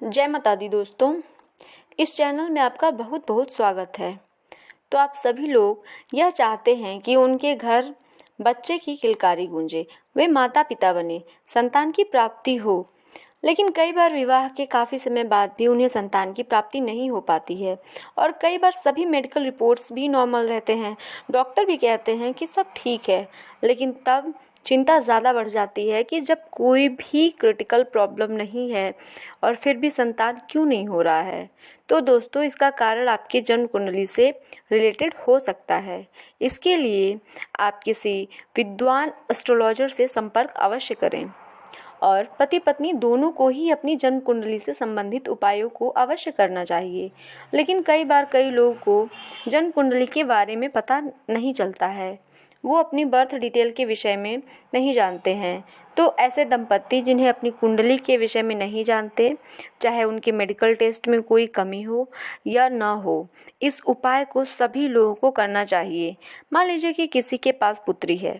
जय माता दी दोस्तों, इस चैनल में आपका बहुत बहुत स्वागत है। तो आप सभी लोग यह चाहते हैं कि उनके घर बच्चे की किलकारी गूंजे, वे माता पिता बने, संतान की प्राप्ति हो। लेकिन कई बार विवाह के काफ़ी समय बाद भी उन्हें संतान की प्राप्ति नहीं हो पाती है और कई बार सभी मेडिकल रिपोर्ट्स भी नॉर्मल रहते हैं। डॉक्टर भी कहते हैं कि सब ठीक है, लेकिन तब चिंता ज़्यादा बढ़ जाती है कि जब कोई भी क्रिटिकल प्रॉब्लम नहीं है और फिर भी संतान क्यों नहीं हो रहा है। तो दोस्तों, इसका कारण आपके जन्म कुंडली से रिलेटेड हो सकता है। इसके लिए आप किसी विद्वान एस्ट्रोलॉजर से संपर्क अवश्य करें और पति पत्नी दोनों को ही अपनी जन्म कुंडली से संबंधित उपायों को अवश्य करना चाहिए। लेकिन कई बार कई लोगों को जन्म कुंडली के बारे में पता नहीं चलता है, वो अपनी बर्थ डिटेल के विषय में नहीं जानते हैं। तो ऐसे दंपत्ति जिन्हें अपनी कुंडली के विषय में नहीं जानते, चाहे उनके मेडिकल टेस्ट में कोई कमी हो या ना हो, इस उपाय को सभी लोगों को करना चाहिए। मान लीजिए कि किसी के पास पुत्री है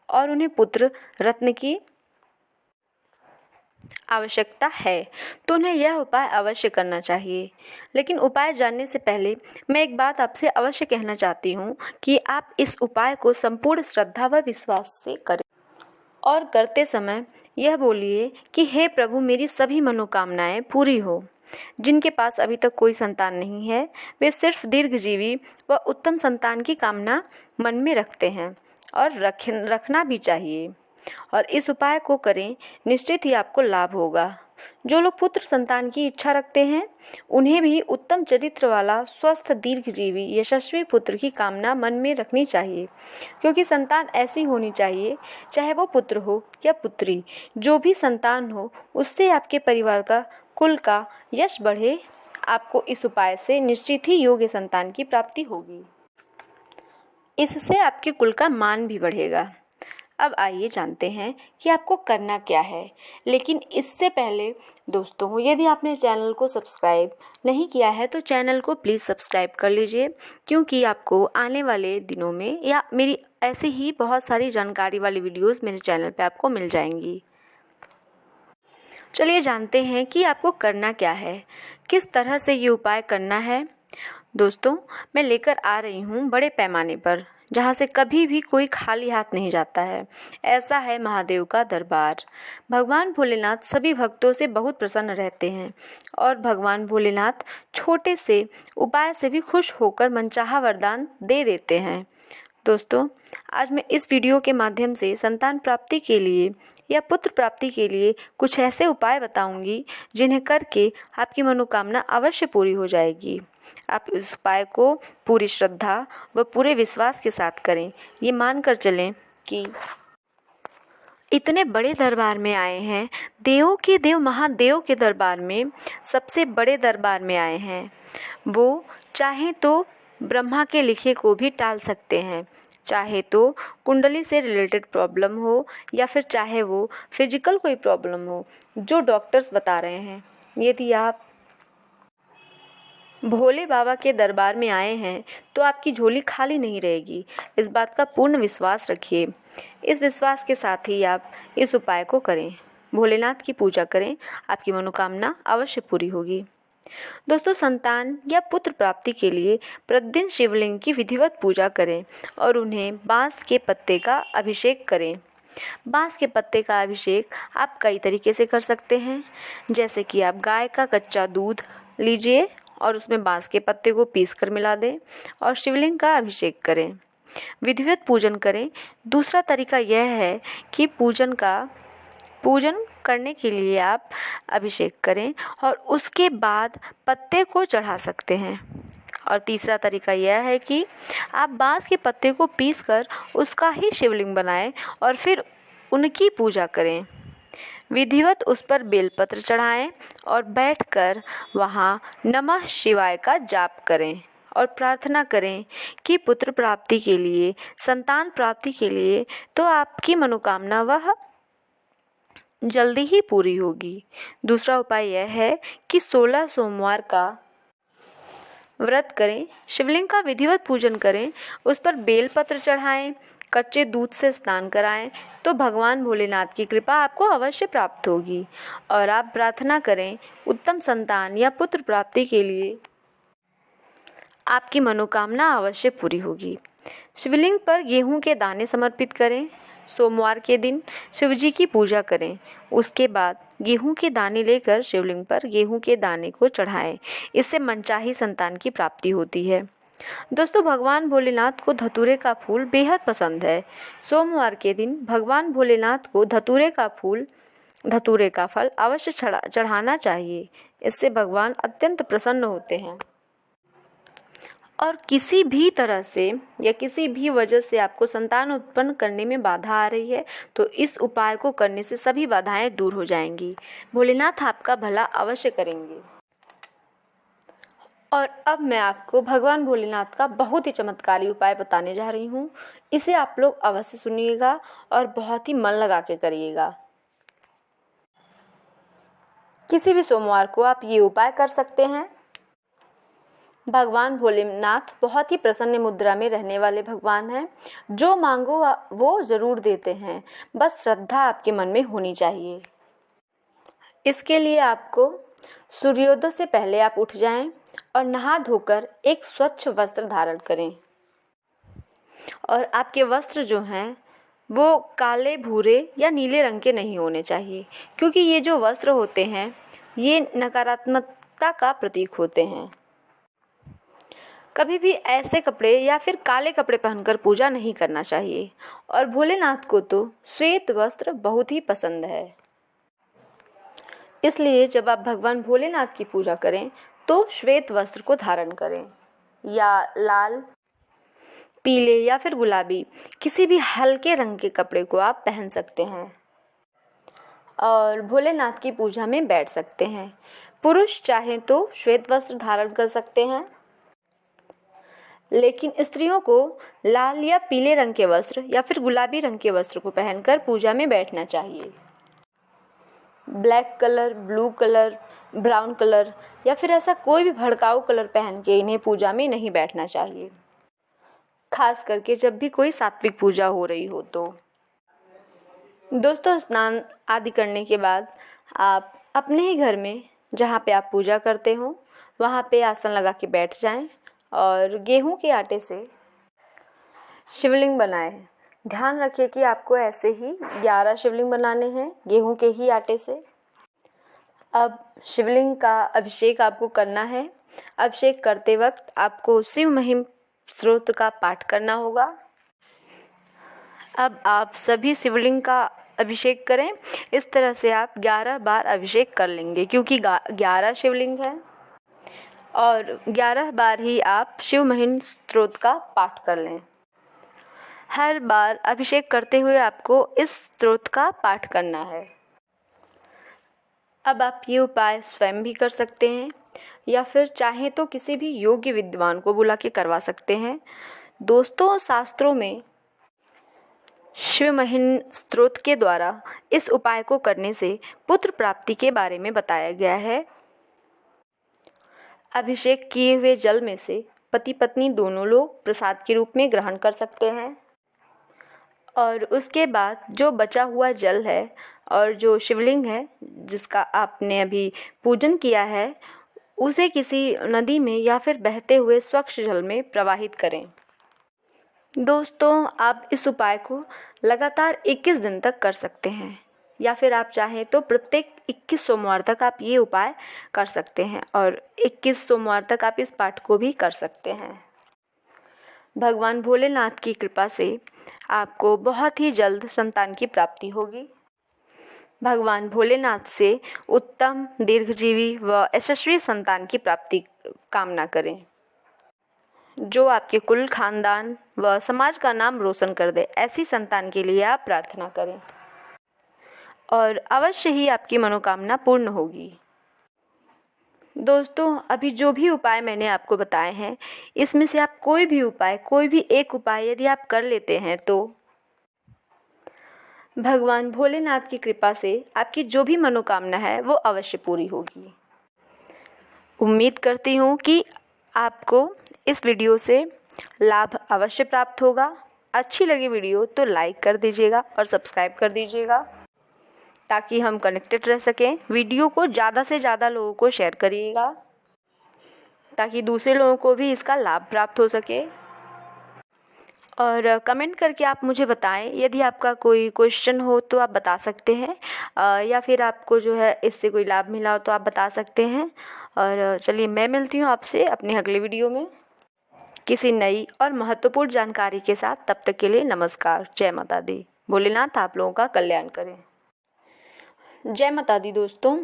और उन्हें पुत्र रत्न की आवश्यकता है, तो उन्हें यह उपाय अवश्य करना चाहिए। लेकिन उपाय जानने से पहले मैं एक बात आपसे अवश्य कहना चाहती हूँ कि आप इस उपाय को संपूर्ण श्रद्धा व विश्वास से करें और करते समय यह बोलिए कि हे प्रभु, मेरी सभी मनोकामनाएं पूरी हो। जिनके पास अभी तक कोई संतान नहीं है, वे सिर्फ दीर्घजीवी व उत्तम संतान की कामना मन में रखते हैं और रखना भी चाहिए। और इस उपाय को करें, निश्चित ही आपको लाभ होगा। जो लोग पुत्र संतान की इच्छा रखते हैं, उन्हें भी उत्तम चरित्र वाला स्वस्थ दीर्घजीवी यशस्वी पुत्र की कामना मन में रखनी चाहिए, क्योंकि संतान ऐसी होनी चाहिए, चाहे वो पुत्र हो या पुत्री, जो भी संतान हो उससे आपके परिवार का, कुल का यश बढ़े। आपको इस उपाय से निश्चित ही योग्य संतान की प्राप्ति होगी। इससे आपके कुल का मान भी बढ़ेगा। अब आइए जानते हैं कि आपको करना क्या है। लेकिन इससे पहले दोस्तों, यदि आपने चैनल को सब्सक्राइब नहीं किया है तो चैनल को प्लीज़ सब्सक्राइब कर लीजिए, क्योंकि आपको आने वाले दिनों में या मेरी ऐसी ही बहुत सारी जानकारी वाली वीडियोस मेरे चैनल पे आपको मिल जाएंगी। चलिए जानते हैं कि आपको करना क्या है, किस तरह से ये उपाय करना है। दोस्तों, मैं लेकर आ रही हूँ बड़े पैमाने पर, जहाँ से कभी भी कोई खाली हाथ नहीं जाता है। ऐसा है महादेव का दरबार। भगवान भोलेनाथ सभी भक्तों से बहुत प्रसन्न रहते हैं और भगवान भोलेनाथ छोटे से उपाय से भी खुश होकर मनचाहा वरदान दे देते हैं। दोस्तों, आज मैं इस वीडियो के माध्यम से संतान प्राप्ति के लिए या पुत्र प्राप्ति के लिए कुछ ऐसे उपाय बताऊंगी जिन्हें करके आपकी मनोकामना अवश्य पूरी हो जाएगी। आप इस उपाय को पूरी श्रद्धा व पूरे विश्वास के साथ करें। ये मानकर चलें कि इतने बड़े दरबार में आए हैं, देवों के देव महादेव के दरबार में, सबसे बड़े दरबार में आए हैं। वो चाहे तो ब्रह्मा के लिखे को भी टाल सकते हैं, चाहे तो कुंडली से रिलेटेड प्रॉब्लम हो या फिर चाहे वो फिजिकल कोई प्रॉब्लम हो जो डॉक्टर्स बता रहे हैं। यदि आप भोले बाबा के दरबार में आए हैं तो आपकी झोली खाली नहीं रहेगी। इस बात का पूर्ण विश्वास रखिए। इस विश्वास के साथ ही आप इस उपाय को करें, भोलेनाथ की पूजा करें, आपकी मनोकामना अवश्य पूरी होगी। दोस्तों, संतान या पुत्र प्राप्ति के लिए प्रतिदिन शिवलिंग की विधिवत पूजा करें और उन्हें बांस के पत्ते का अभिषेक करें। बांस के पत्ते का अभिषेक आप कई तरीके से कर सकते हैं, जैसे कि आप गाय का कच्चा दूध लीजिए और उसमें बांस के पत्ते को पीस कर मिला दें और शिवलिंग का अभिषेक करें, विधिवत पूजन करें। दूसरा तरीका यह है कि पूजन करने के लिए आप अभिषेक करें और उसके बाद पत्ते को चढ़ा सकते हैं। और तीसरा तरीका यह है कि आप बांस के पत्ते को पीसकर उसका ही शिवलिंग बनाएं और फिर उनकी पूजा करें। विधिवत उस पर बेलपत्र चढ़ाएं और बैठकर वहाँ नमः शिवाय का जाप करें और प्रार्थना करें कि पुत्र प्राप्ति के लिए, संतान प्राप्ति के लिए तो आपकी मनोकामना वह जल्दी ही पूरी होगी। दूसरा उपाय यह है कि 16 सोमवार का व्रत करें, शिवलिंग का विधिवत पूजन करें, उस पर बेलपत्र चढ़ाएं, कच्चे दूध से स्नान कराएं तो भगवान भोलेनाथ की कृपा आपको अवश्य प्राप्त होगी। और आप प्रार्थना करें उत्तम संतान या पुत्र प्राप्ति के लिए, आपकी मनोकामना अवश्य पूरी होगी। शिवलिंग पर गेहूं के दाने समर्पित करें। सोमवार के दिन शिवजी की पूजा करें। उसके बाद गेहूं के दाने लेकर शिवलिंग पर गेहूं के दाने को चढ़ाएं। इससे मनचाही संतान की प्राप्ति होती है। दोस्तों, भगवान भोलेनाथ को धतूरे का फूल बेहद पसंद है। सोमवार के दिन भगवान भोलेनाथ को धतूरे का फल अवश्य चढ़ाना चाहिए। इससे भगवान अत्यंत प्रसन्न होते हैं। और किसी भी तरह से या किसी भी वजह से आपको संतान उत्पन्न करने में बाधा आ रही है तो इस उपाय को करने से सभी बाधाएं दूर हो जाएंगी। भोलेनाथ आपका भला अवश्य करेंगे। और अब मैं आपको भगवान भोलेनाथ का बहुत ही चमत्कारी उपाय बताने जा रही हूँ। इसे आप लोग अवश्य सुनिएगा और बहुत ही मन लगा के करिएगा। किसी भी सोमवार को आप ये उपाय कर सकते हैं। भगवान भोलेनाथ बहुत ही प्रसन्न मुद्रा में रहने वाले भगवान हैं। जो मांगो वो ज़रूर देते हैं, बस श्रद्धा आपके मन में होनी चाहिए। इसके लिए आपको सूर्योदय से पहले आप उठ जाएं और नहा धोकर एक स्वच्छ वस्त्र धारण करें। और आपके वस्त्र जो हैं वो काले, भूरे या नीले रंग के नहीं होने चाहिए, क्योंकि ये जो वस्त्र होते हैं ये नकारात्मकता का प्रतीक होते हैं। कभी भी ऐसे कपड़े या फिर काले कपड़े पहनकर पूजा नहीं करना चाहिए। और भोलेनाथ को तो श्वेत वस्त्र बहुत ही पसंद है। इसलिए जब आप भगवान भोलेनाथ की पूजा करें तो श्वेत वस्त्र को धारण करें, या लाल, पीले या फिर गुलाबी किसी भी हल्के रंग के कपड़े को आप पहन सकते हैं और भोलेनाथ की पूजा में बैठ सकते हैं। पुरुष चाहे तो श्वेत वस्त्र धारण कर सकते हैं, लेकिन स्त्रियों को लाल या पीले रंग के वस्त्र या फिर गुलाबी रंग के वस्त्र को पहनकर पूजा में बैठना चाहिए। Black colour, blue colour, brown colour या फिर ऐसा कोई भी भड़काऊ कलर पहन के इन्हें पूजा में नहीं बैठना चाहिए, खास करके जब भी कोई सात्विक पूजा हो रही हो तो। दोस्तों, स्नान आदि करने के बाद आप अपने ही घर में जहाँ पे आप पूजा करते हो वहाँ पे आसन लगा के बैठ जाएं और गेहूं के आटे से शिवलिंग बनाएं। ध्यान रखिए कि आपको ऐसे ही 11 शिवलिंग बनाने हैं गेहूं के ही आटे से। अब शिवलिंग का अभिषेक आपको करना है। अभिषेक करते वक्त आपको शिव महिम स्तोत्र का पाठ करना होगा। अब आप सभी शिवलिंग का अभिषेक करें। इस तरह से आप 11 बार अभिषेक कर लेंगे, क्योंकि 11 शिवलिंग है और 11 बार ही आप शिव महिम स्तोत्र का पाठ कर लें। हर बार अभिषेक करते हुए आपको इस स्तोत्र का पाठ करना है। अब आप ये उपाय स्वयं भी कर सकते हैं या फिर चाहें तो किसी भी योग्य विद्वान को बुला के करवा सकते हैं। दोस्तों, शास्त्रों में शिव महिम स्तोत्र के द्वारा इस उपाय को करने से पुत्र प्राप्ति के बारे में बताया गया है। अभिषेक किए हुए जल में से पति पत्नी दोनों लोग प्रसाद के रूप में ग्रहण कर सकते हैं और उसके बाद जो बचा हुआ जल है और जो शिवलिंग है जिसका आपने अभी पूजन किया है उसे किसी नदी में या फिर बहते हुए स्वच्छ जल में प्रवाहित करें। दोस्तों, आप इस उपाय को लगातार 21 दिन तक कर सकते हैं या फिर आप चाहें तो प्रत्येक 21 सोमवार तक आप ये उपाय कर सकते हैं और 21 सोमवार तक आप इस पाठ को भी कर सकते हैं। भगवान भोलेनाथ की कृपा से आपको बहुत ही जल्द संतान की प्राप्ति होगी। भगवान भोलेनाथ से उत्तम, दीर्घजीवी व यशस्वी संतान की प्राप्ति कामना करें, जो आपके कुल, खानदान व समाज का नाम रोशन कर दे। ऐसी संतान के लिए आप प्रार्थना करें और अवश्य ही आपकी मनोकामना पूर्ण होगी। दोस्तों, अभी जो भी उपाय मैंने आपको बताए हैं इसमें से आप कोई भी एक उपाय यदि आप कर लेते हैं तो भगवान भोलेनाथ की कृपा से आपकी जो भी मनोकामना है वो अवश्य पूरी होगी। उम्मीद करती हूँ कि आपको इस वीडियो से लाभ अवश्य प्राप्त होगा। अच्छी लगी वीडियो तो लाइक कर दीजिएगा और सब्सक्राइब कर दीजिएगा ताकि हम कनेक्टेड रह सकें। वीडियो को ज़्यादा से ज़्यादा लोगों को शेयर करिएगा ताकि दूसरे लोगों को भी इसका लाभ प्राप्त हो सके। और कमेंट करके आप मुझे बताएं, यदि आपका कोई क्वेश्चन हो तो आप बता सकते हैं, या फिर आपको जो है इससे कोई लाभ मिला हो तो आप बता सकते हैं। और चलिए मैं मिलती हूँ आपसे अपने अगले वीडियो में किसी नई और महत्वपूर्ण जानकारी के साथ। तब तक के लिए नमस्कार। जय माता दी। भोलेनाथ आप लोगों का कल्याण करें। जय माता दी दोस्तों।